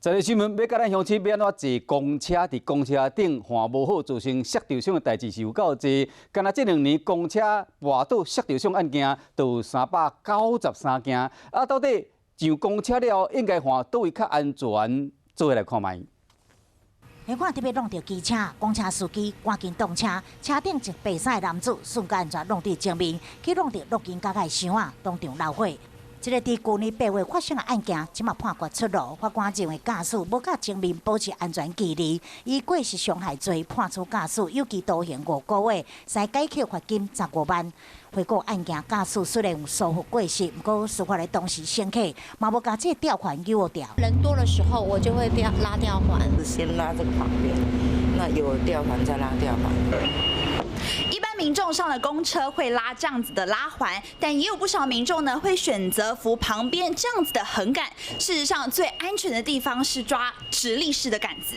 在个新闻要甲咱乡亲要安怎坐公车伫公车顶换无好，造成摔着伤的代志是有够济。敢若这2年公车跋倒摔着伤案件就有393件。到底上公车了应该换倒位较安全？做下来看卖。你看特别弄到机车，公车司机赶紧动车，车顶一白衫男子瞬间安全弄伫前面，去弄到落金甲个箱啊，当场闹火。这个伫去年8月发生的案件，即马判决出炉，法官认为驾驶无甲前面保持安全距离，以过失伤害罪判处驾驶有期徒刑5个月，使改扣罚金15万。回顾案件，驾驶虽然有疏忽过失，不过司法的当时先客嘛无甲这吊环给我掉。人多的时候，我就会拉吊环，先拉这个旁边，那有吊环再拉吊环。一般民众上了公车会拉这样子的拉环，但也有不少民众呢会选择扶旁边这样子的横杆。事实上，最安全的地方是抓直立式的杆子。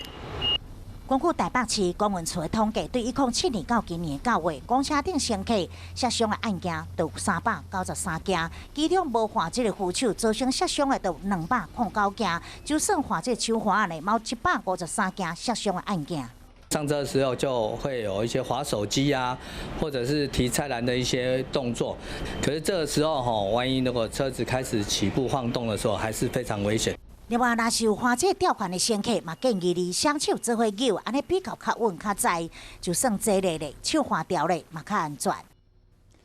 根据台北市公安处的统计，对2007年到今年9月，公车顶乘客摔伤的案件就有393件，其中无换这个扶手造成摔伤的就有209件，就算换这手环的，有153件摔伤的案件。上车的时候就会有一些滑手机啊，或者是提菜篮的一些动作。可是这个时候万一如果车子开始起步晃动的时候，还是非常危险。另外，若是有换这吊环的乘客，嘛建议你双手做伙扭，安尼比较稳较在，就算坐累咧，手换掉咧，嘛较安全。